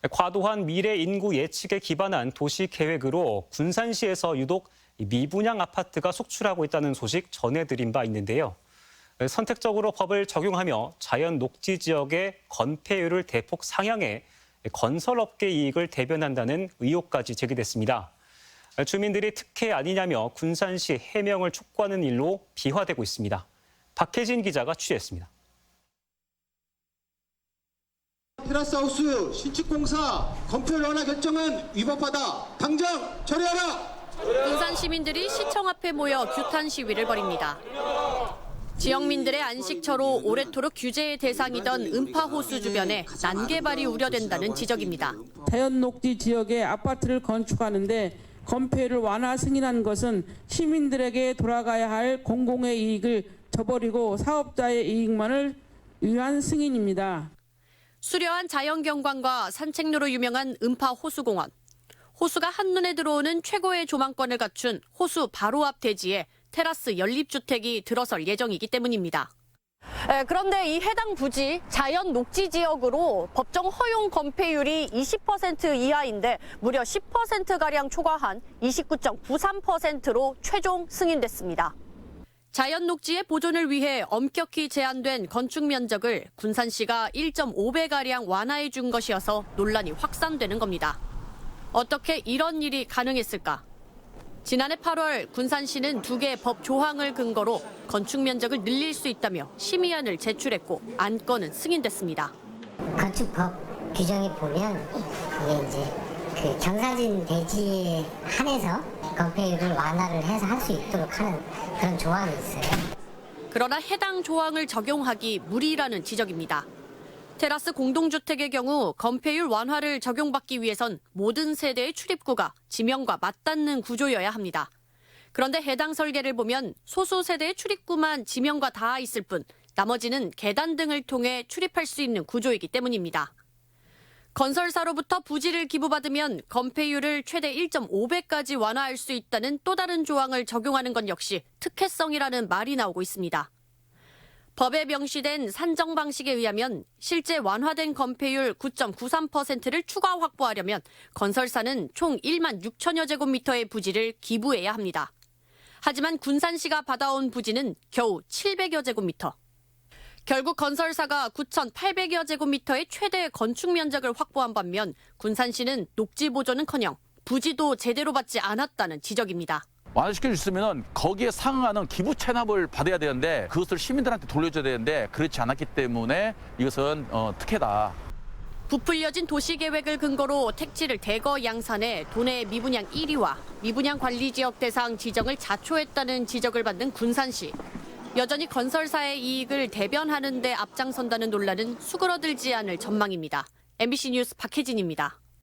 과도한 미래 인구 예측에 기반한 도시 계획으로 군산시에서 유독 미분양 아파트가 속출하고 있다는 소식 전해드린 바 있는데요. 선택적으로 법을 적용하며 자연 녹지 지역의 건폐율을 대폭 상향해 건설업계 이익을 대변한다는 의혹까지 제기됐습니다. 주민들이 특혜 아니냐며 군산시 해명을 촉구하는 일로 비화되고 있습니다. 박혜진 기자가 취재했습니다. 테라스하우스 신축공사 건폐율 완화 결정은 위법하다. 당장 처리하라. 군산 시민들이 시청 앞에 모여 규탄 시위를 벌입니다. 지역민들의 안식처로 오래도록 규제의 대상이던 음파호수 주변에 난개발이 우려된다는 지적입니다. 자연 녹지 지역에 아파트를 건축하는데 건폐율을 완화 승인한 것은 시민들에게 돌아가야 할 공공의 이익을 저버리고 사업자의 이익만을 위한 승인입니다. 수려한 자연경관과 산책로로 유명한 음파호수공원. 호수가 한눈에 들어오는 최고의 조망권을 갖춘 호수 바로 앞 대지에 테라스 연립주택이 들어설 예정이기 때문입니다. 그런데 이 해당 부지 자연 녹지 지역으로 법정 허용 건폐율이 20% 이하인데 무려 10%가량 초과한 29.93%로 최종 승인됐습니다. 자연 녹지의 보존을 위해 엄격히 제한된 건축 면적을 군산시가 1.5배가량 완화해 준 것이어서 논란이 확산되는 겁니다. 어떻게 이런 일이 가능했을까? 지난해 8월 군산시는 2개의 법 조항을 근거로 건축 면적을 늘릴 수 있다며 심의안을 제출했고 안건은 승인됐습니다. 건축법 규정에 보면 그게 이제 그 경사진 대지에 한해서 건폐율을 완화를 해서 할 수 있도록 하는 그런 조항이 있어요. 그러나 해당 조항을 적용하기 무리라는 지적입니다. 테라스 공동주택의 경우 건폐율 완화를 적용받기 위해선 모든 세대의 출입구가 지명과 맞닿는 구조여야 합니다. 그런데 해당 설계를 보면 소수 세대의 출입구만 지명과 닿아 있을 뿐 나머지는 계단 등을 통해 출입할 수 있는 구조이기 때문입니다. 건설사로부터 부지를 기부받으면 건폐율을 최대 1.5배까지 완화할 수 있다는 또 다른 조항을 적용하는 건 역시 특혜성이라는 말이 나오고 있습니다. 법에 명시된 산정 방식에 의하면 실제 완화된 건폐율 9.93%를 추가 확보하려면 건설사는 총 1만 6천여 제곱미터의 부지를 기부해야 합니다. 하지만 군산시가 받아온 부지는 겨우 700여 제곱미터. 결국 건설사가 9,800여 제곱미터의 최대 건축 면적을 확보한 반면 군산시는 녹지 보존은커녕 부지도 제대로 받지 않았다는 지적입니다. 완화시켜 주시면 거기에 상응하는 기부 체납을 받아야 되는데 그것을 시민들한테 돌려줘야 되는데 그렇지 않았기 때문에 이것은 특혜다. 부풀려진 도시계획을 근거로 택지를 대거 양산해 도내 미분양 1위와 미분양 관리지역 대상 지정을 자초했다는 지적을 받는 군산시. 여전히 건설사의 이익을 대변하는 데 앞장선다는 논란은 수그러들지 않을 전망입니다. MBC 뉴스 박혜진입니다.